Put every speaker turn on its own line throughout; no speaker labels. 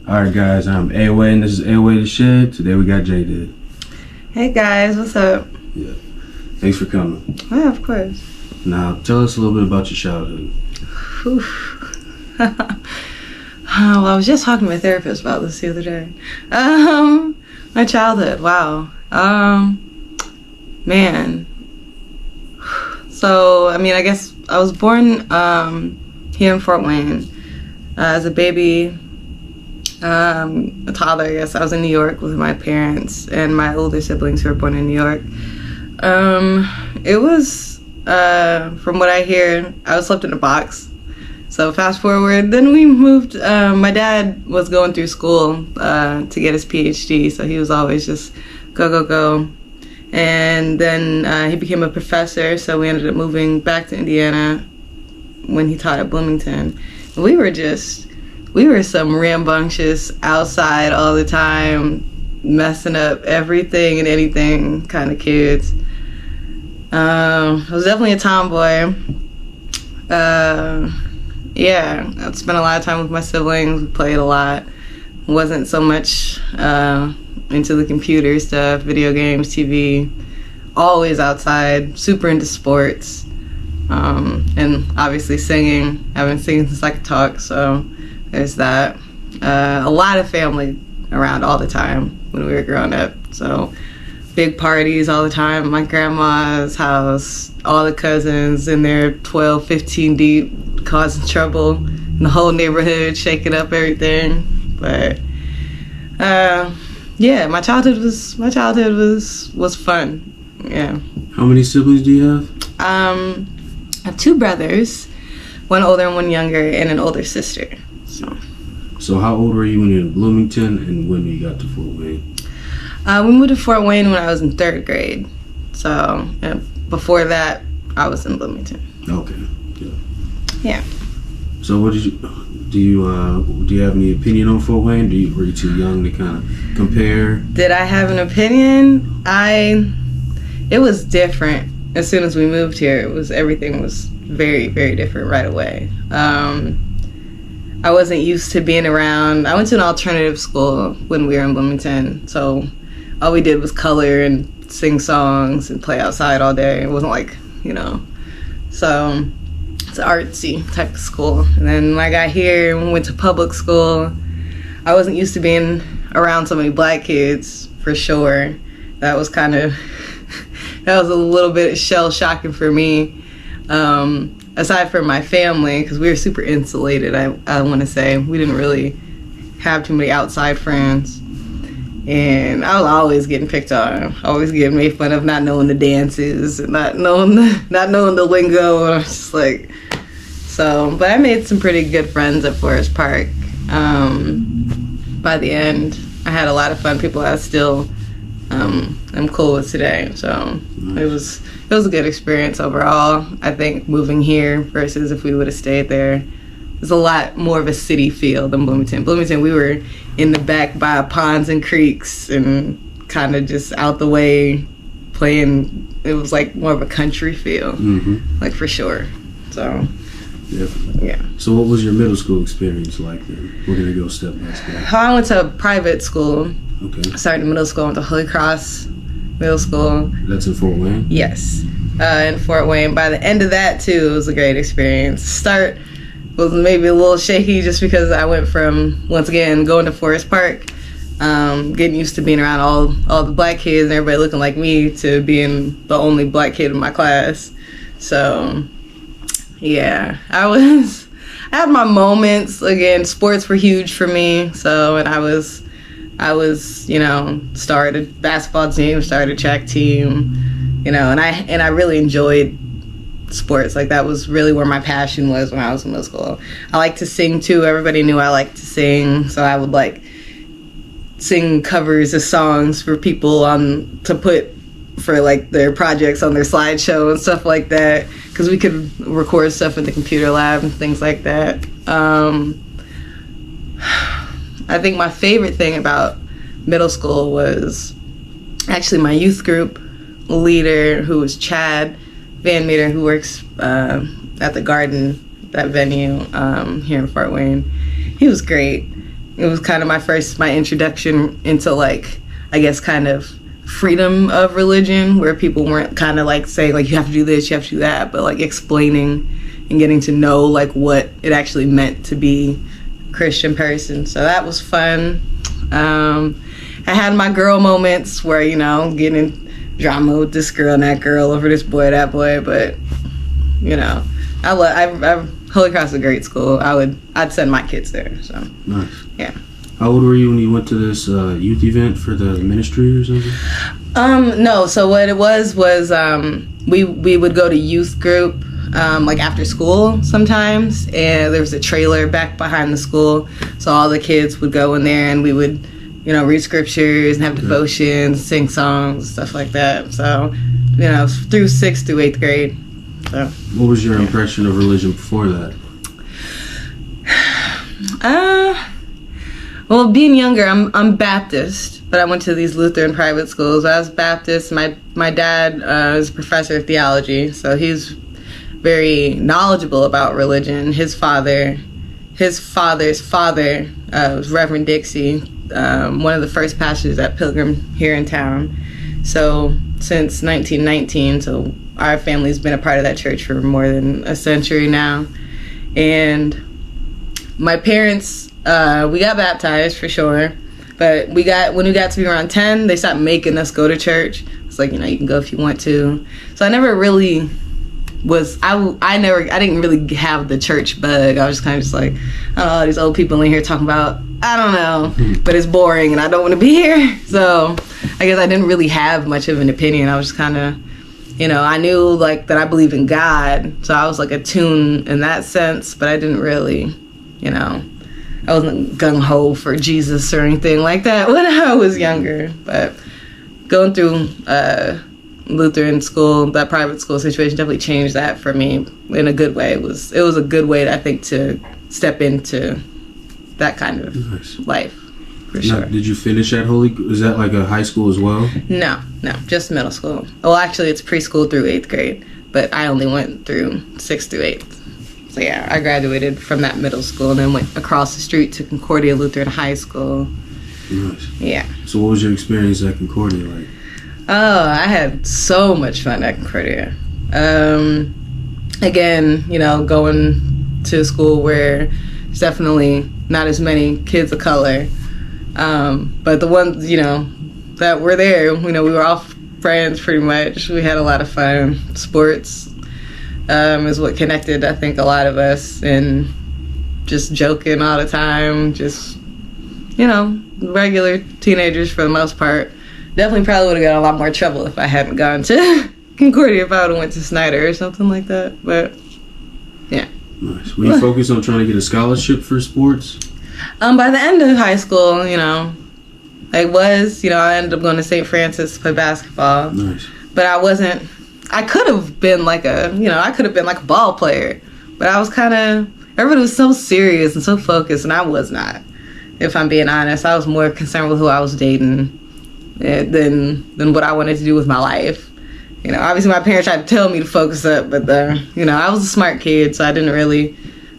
Alright guys, I'm A-Way and this is A-Way the Shed. Today we got Jaydid.
Hey guys, what's up?
Yeah. Thanks for coming.
Yeah, of course.
Now tell us a little bit about your childhood.
Well, I was just talking to my therapist about this the other day. My childhood, wow. Man. So, I guess I was born here in Fort Wayne as a baby. A toddler, I guess. I was in New York with my parents and my older siblings who were born in New York. It was, from what I hear, I was slept in a box. So fast forward, then we moved. My dad was going through school to get his PhD, so he was always just go. And then he became a professor, so we ended up moving back to Indiana when he taught at Bloomington. And we were some rambunctious, outside all the time, messing up everything and anything kind of kids. I was definitely a tomboy. Yeah, I'd spent a lot of time with my siblings. We played a lot. Wasn't so much into the computer stuff, video games, TV. Always outside, super into sports. And obviously singing. I've been singing since I could talk, so there's that. A lot of family around all the time when we were growing up. So big parties all the time at my grandma's house. All the cousins in there 12, 15 deep, causing trouble in the whole neighborhood, shaking up everything. But yeah, my childhood was fun. Yeah.
How many siblings do you have?
I have two brothers, one older and one younger, and an older sister.
So how old were you when you were in Bloomington and when you got to Fort Wayne?
We moved to Fort Wayne when I was in third grade. So before that, I was in Bloomington.
Okay.
Yeah.
So what did you do? You have any opinion on Fort Wayne? Were you too young to kind of compare?
Did I have an opinion? It was different as soon as we moved here. Everything was very, very different right away. I wasn't used to being around. I went to an alternative school when we were in Bloomington, so all we did was color and sing songs and play outside all day. It wasn't like, so it's an artsy type of school. And then when I got here and went to public school, I wasn't used to being around so many black kids, for sure. That was that was a little bit shell shocking for me. Aside from my family, because we were super insulated, I want to say. We didn't really have too many outside friends. And I was always getting picked on, always getting made fun of not knowing the dances and not knowing the lingo. I was just like, but I made some pretty good friends at Forest Park. By the end, I had a lot of fun, people I still I'm cool with today. So nice. It was a good experience overall. I think moving here versus if we would have stayed there, there's a lot more of a city feel than Bloomington. Bloomington, we were in the back by ponds and creeks and kind of just out the way playing. It was like more of a country feel, like for sure. So
definitely.
Yeah.
So what was your middle school experience like then? We're gonna go step by step.
I went to a private school.
Okay.
I started in middle school, went to Holy Cross Middle School.
That's in Fort Wayne?
Yes, in Fort Wayne. By the end of that, too, it was a great experience. Start was maybe a little shaky just because I went from, once again, going to Forest Park, getting used to being around all the black kids and everybody looking like me, to being the only black kid in my class. So, yeah, I had my moments. Again, sports were huge for me. So, and I was, started basketball team, started track team, and I really enjoyed sports. Like, that was really where my passion was when I was in middle school. I liked to sing too. Everybody knew I liked to sing, so I would sing covers of songs for people to put for their projects on their slideshow and stuff like that, because we could record stuff in the computer lab and things like that. I think my favorite thing about middle school was actually my youth group leader, who was Chad Van Meter, who works at the Garden, that venue here in Fort Wayne. He was great. it was kind of my introduction into, like, I guess kind of freedom of religion, where people weren't kind of like saying like you have to do this, you have to do that, but like explaining and getting to know like what it actually meant to be a Christian person. So that was fun. I had my girl moments where, you know, getting in drama with this girl and that girl over this boy, that boy, but you know, Holy Cross is a great school. I'd send my kids there. So
nice.
Yeah.
How old were you when you went to this youth event for the ministry or something?
No. So what it was we would go to youth group like after school sometimes, and there was a trailer back behind the school, so all the kids would go in there and we would, you know, read scriptures and have devotions, sing songs, stuff like that. So, you know, through 6th through 8th grade. So.
What was your impression of religion before that?
Well, being younger, I'm Baptist, but I went to these Lutheran private schools. I was Baptist. My dad is a professor of theology, so he's very knowledgeable about religion. His father's father was Reverend Dixie, one of the first pastors at Pilgrim here in town. So since 1919, so our family's been a part of that church for more than a century now. And my parents, we got baptized for sure, but when we got to be around 10, they stopped making us go to church. It's like, you know, you can go if you want to. So I never really was, I didn't really have the church bug. I was just kind of just like, oh, all these old people in here talking about, I don't know, but it's boring and I don't want to be here. So I guess I didn't really have much of an opinion. I was just kind of, you know, I knew like that I believe in God, so I was like attuned in that sense, but I didn't really, you know, I wasn't gung-ho for Jesus or anything like that when I was younger. But going through Lutheran school, that private school situation definitely changed that for me in a good way. It was a good way, I think, to step into that kind of life, for sure.
Did you finish at Holy? Is that like a high school as well?
No, just middle school. Well, actually, it's preschool through 8th grade, but I only went through 6th through 8th. So yeah, I graduated from that middle school and then went across the street to Concordia Lutheran High School.
Nice.
Yeah. So
what was your experience at Concordia like?
Oh, I had so much fun at Concordia. Again, you know, going to a school where there's definitely not as many kids of color. But the ones, you know, that were there, you know, we were all friends pretty much. We had a lot of fun. Sports is what connected, I think, a lot of us, and just joking all the time, just, you know, regular teenagers for the most part. Definitely probably would have got a lot more trouble if I hadn't gone to Concordia, if I would have went to Snyder or something like that, but yeah.
Nice. Were you focused on trying to get a scholarship for sports?
By the end of high school, you know, I ended up going to St. Francis to play basketball.
Nice.
But I could have been like a ball player, but I was everybody was so serious and so focused, and I was not, if I'm being honest. I was more concerned with who I was dating than what I wanted to do with my life. You know, obviously my parents tried to tell me to focus up, but you know, I was a smart kid, so I didn't really,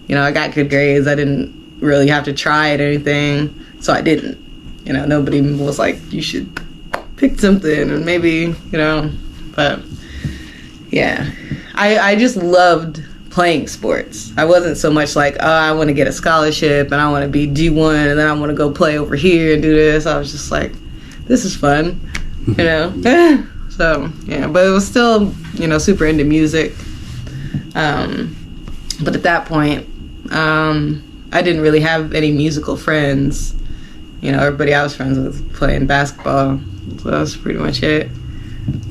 you know, I got good grades. I didn't really have to try at anything, so I didn't. You know, nobody was like, you should pick something, and maybe, you know, but yeah, I just loved playing sports. I wasn't so much like, oh, I want to get a scholarship and I want to be D1 and then I want to go play over here and do this. I was just like, this is fun, you know. So yeah, but it was still, you know, super into music. But at that point, I didn't really have any musical friends. You know, everybody I was friends with playing basketball. So that was pretty much it.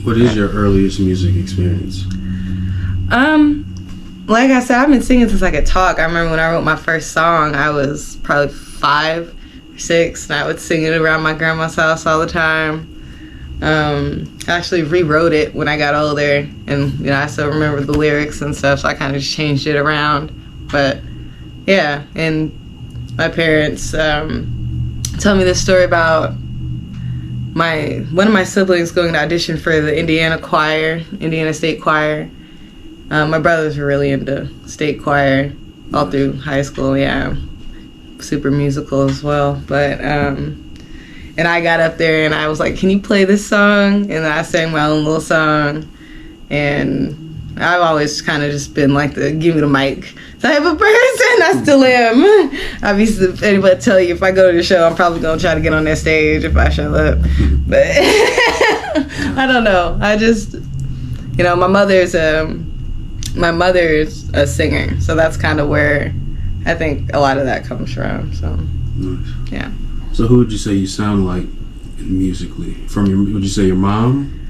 What is your earliest music experience?
Like I said, I've been singing since I could talk. I remember when I wrote my first song, I was probably 5 or 6, and I would sing it around my grandma's house all the time. I actually rewrote it when I got older, and you know, I still remember the lyrics and stuff, so I kind of just changed it around. But yeah, and my parents tell me this story about one of my siblings going to audition for the Indiana State Choir. My brothers were really into state choir all through high school, yeah. super musical as well. But and I got up there and I was like, "Can you play this song?" And I sang my own little song. And I've always kind of just been like the give me the mic type of person. I still am. Obviously, if anybody tell you if I go to the show, I'm probably gonna try to get on that stage if I show up. But I don't know. I just, my mother's a singer, so that's kind of where I think a lot of that comes from. So,
nice.
Yeah.
So who would you say you sound like musically? Would you say your mom?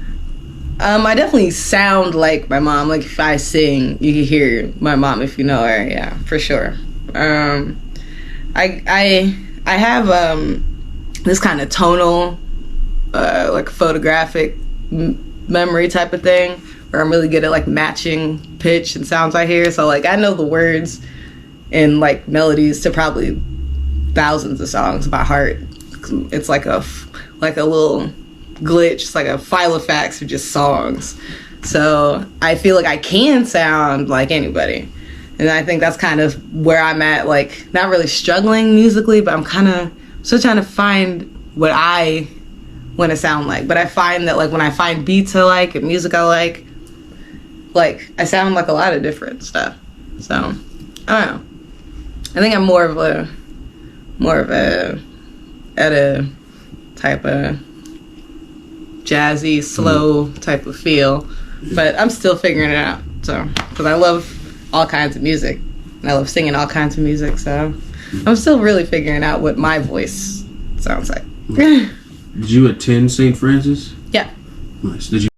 I definitely sound like my mom. Like if I sing, you can hear my mom if you know her. Yeah, for sure. I have this kind of tonal, like photographic memory type of thing, where I'm really good at like matching pitch and sounds I hear. So like I know the words and like melodies to probably thousands of songs by heart. It's like a little glitch. It's like a file of facts of just songs. So I feel like I can sound like anybody. And I think that's kind of where I'm at, like not really struggling musically, but I'm kind of still trying to find what I want to sound like. But I find that like when I find beats I like and music I like I sound like a lot of different stuff. So I don't know. I think I'm more of a Etta type of jazzy, slow type of feel, but I'm still figuring it out. So, because I love all kinds of music, and I love singing all kinds of music, so I'm still really figuring out what my voice sounds like.
Did you attend St. Francis?
Yeah.
Nice. Did you